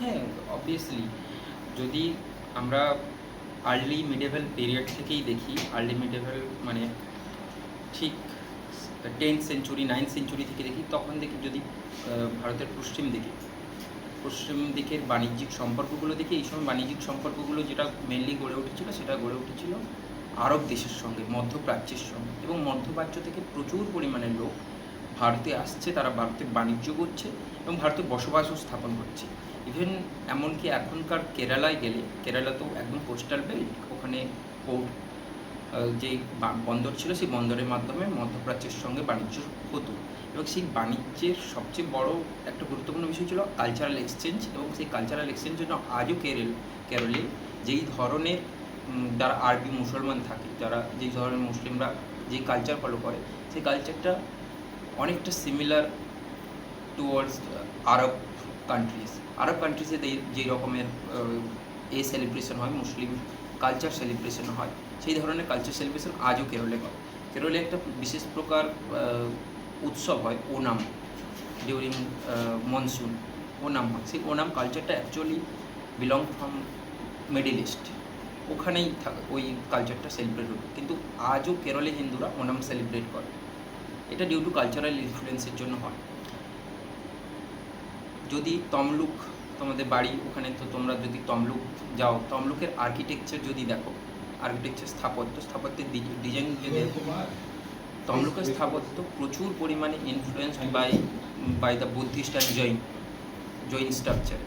হ্যাঁ, অবভিয়াসলি যদি আমরা আর্লি মিডেভেল পিরিয়ড থেকেই দেখি, আর্লি মিডেভেল মানে ঠিক 10th সেঞ্চুরি 9th সেঞ্চুরি থেকে দেখি, তখন দেখি যদি ভারতের পশ্চিম দিকের বাণিজ্যিক সম্পর্কগুলো দেখি, এই সময় বাণিজ্যিক সম্পর্কগুলো যেটা মেনলি গড়ে উঠেছিল সেটা গড়ে উঠেছিল আরব দেশের সঙ্গে, মধ্যপ্রাচ্যের সঙ্গে। এবং মধ্যপ্রাচ্য থেকে প্রচুর পরিমাণে লোক ভারতে আসছে, তারা ভারতে বাণিজ্য করছে এবং ভারতে বসবাসও স্থাপন করছে। ইভেন এমনকি এখনকার কেরালায় গেলে, কেরালা তো একদম কোস্টাল বেল্ট, ওখানে পোর্ট যে বন্দর ছিল, সেই বন্দরের মাধ্যমে মধ্যপ্রাচ্যের সঙ্গে বাণিজ্য হতো। এবং সেই বাণিজ্যের সবচেয়ে বড় একটা গুরুত্বপূর্ণ বিষয় ছিল কালচারাল এক্সচেঞ্জ। এবং সেই কালচারাল এক্সচেঞ্জের জন্য আজও কেরলে যেই ধরনের যারা আরবি মুসলমান থাকে, যারা যেই ধরনের মুসলিমরা যেই কালচার ফলো করে, সেই কালচারটা অনেকটা সিমিলার টুয়ার্ডস আরব কান্ট্রিজে যেই রকমের সেলিব্রেশন হয়, মুসলিম কালচার সেলিব্রেশন হয়, সেই ধরনের কালচার সেলিব্রেশন আজও কেরলে হয়। কেরলে একটা বিশেষ প্রকার উৎসব হয় ওনাম, ডিউরিং মনসুন ওনাম হয়। সেই ওনাম কালচারটা actually belong from middle east, ওখানেই ওই কালচারটা সেলিব্রেট হতো। কিন্তু আজও কেরলে হিন্দুরা ওনাম সেলিব্রেট করে। এটা ডিউ টু কালচারাল ইনফ্লুয়েন্সের জন্য হয়। যদি তমলুক, তোমাদের বাড়ি ওখানে, তো তোমরা যদি তমলুক যাও, তমলুকের আর্কিটেকচার যদি দেখো, আর্কিটেকচার স্থাপত্যের ডিজাইন যদি দেখো, তমলুকের স্থাপত্য প্রচুর পরিমাণে influenced by the Buddhist and Jain structure.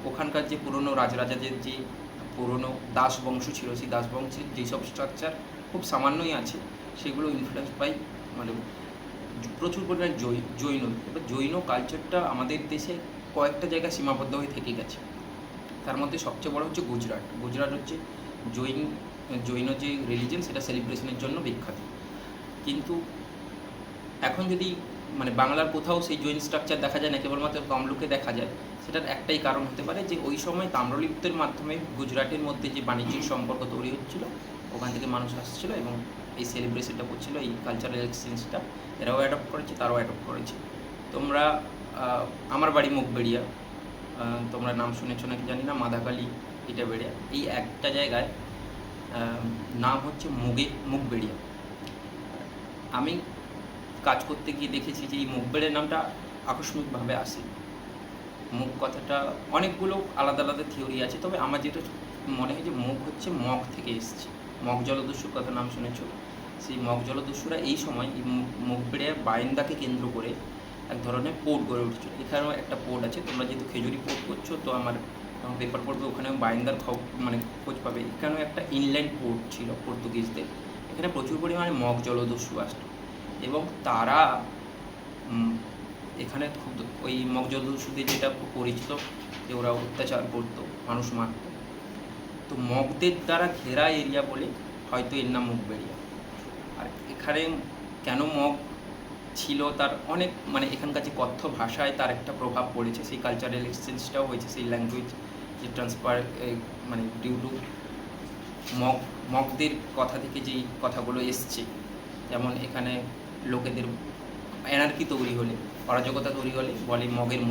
ওখানকার যে পুরনো রাজরাজাদের যে পুরনো দাস বংশ ছিল, সেই দাস বংশের যেসব স্ট্রাকচার খুব সামান্যই আছে, সেগুলো ইনফ্লুয়েন্স বাই মানে প্রচুর পরিমাণে জৈন। এবার জৈন কালচারটা আমাদের দেশে কয়েকটা জায়গায় সীমাবদ্ধ হয়ে থেকে গেছে। তার মধ্যে সবচেয়ে বড় হচ্ছে গুজরাট হচ্ছে জৈন যে রিলিজিয়ন, সেটা সেলিব্রেশনের জন্য বিখ্যাত। কিন্তু এখন যদি মানে বাংলার কোথাও সেই জৈন স্ট্রাকচার দেখা যায় না, কেবলমাত্র তমলুকে দেখা যায়, সেটার একটাই কারণ হতে পারে যে ওই সময় তাম্রলিপ্তের মাধ্যমে গুজরাটের মধ্যে যে বাণিজ্যিক সম্পর্ক তৈরি হচ্ছিল, ওখান থেকে মানুষ আসছিল এবং এই সেলিব্রেশনটা করছিল, এই কালচারাল এক্সচেঞ্জটা এরাও অ্যাডপ্ট করেছে, তারাও অ্যাডপ্ট করেছে। তোমরা আমার বাড়ি মুখবেড়িয়া, তোমরা নাম শুনেছো নাকি জানি না, মাদাকালী ইটাবেড়িয়া, এই একটা জায়গায় নাম হচ্ছে মুখবেড়িয়া। আমি কাজ করতে গিয়ে দেখেছি যে এই মুখবেড়িয়া নামটা আকস্মিকভাবে আসে। মুখ কথাটা অনেকগুলো আলাদা আলাদা থিওরি আছে, তবে আমার যেটা মনে হয় যে মুখ হচ্ছে মগ থেকে এসছে। মগ জলদস্যুর কথা নাম শুনেছো? সেই মগ জলদস্যুরা এই সময় এই মুখবেড়িয়া বারিন্দাকে কেন্দ্র করে এক ধরনের পোর্ট গড়ে উঠেছিল। এখানেও একটা পোর্ট আছে, তোমরা যেহেতু খেজুরি পোর্ট করছো, তো আমার পেপার পড়বে, ওখানেও বারিন্দার খোঁজ পাবে। এখানেও একটা ইনল্যান্ড পোর্ট ছিল পর্তুগিজদের, এখানে প্রচুর পরিমাণে মগ জলদস্যু আসতো এবং তারা এখানে খুব ওই মগ জলদস্যুদের যেটা পরিচিত যে ওরা অত্যাচার করতো, মানুষ মারত। তো মগদের দ্বারা ঘেরা এরিয়া বলে হয়তো এর নাম মুখবেড়িয়া। আর এখানে কেন মগ ছিল তার অনেক মানে এখানকার যে কথ্য ভাষায় তার একটা প্রভাব পড়েছে, সেই কালচারাল এক্সচেঞ্জটাও হয়েছে, সেই ল্যাঙ্গুয়েজ যে ট্রান্সফার মানে ডিউ টু মগদের কথা থেকে যেই কথাগুলো এসছে। যেমন এখানে লোকেদের এনার্কি তৈরি হলে, অরাজকতা তৈরি হলে বলে মগের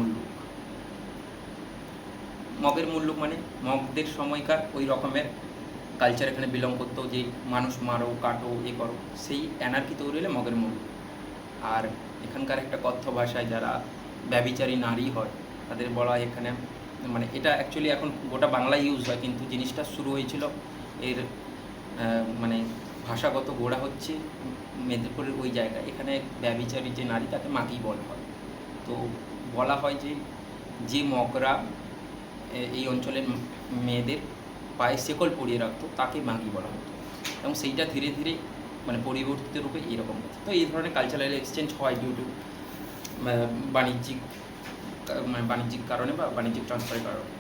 মুল্লুক মানে মগদের সময়কার ওই রকমের কালচার এখানে বিলং করতো, যে মানুষ মারো কাটো এ করো, সেই এনার্কি তৈরি হলে মগের মুল্লুক। আর এখানকার একটা কথ্য ভাষায় যারা ব্যভিচারী নারী হয় তাদের বলা হয় এখানে, মানে এটা অ্যাকচুয়ালি এখন গোটা বাংলায় ইউজ হয়, কিন্তু জিনিসটা শুরু হয়েছিল এর মানে ভাষাগত গোড়া হচ্ছে মেদিনীপুরের ওই জায়গায়। এখানে ব্যভিচারী যে নারী তাকে মাগি বলা হয়। তো বলা হয় যে মগরা এই অঞ্চলের মেয়েদের পায়ে শেকল পরিয়ে রাখতো তাকে মাগি বলা হতো, এবং সেইটা ধীরে ধীরে মানে পরিবর্তিত রূপে এরকম হচ্ছে। তো এই ধরনের কালচারাল এক্সচেঞ্জ হয় ডিউ টু বাণিজ্যিক কারণে বা বাণিজ্যিক ট্রান্সফারের কারণে।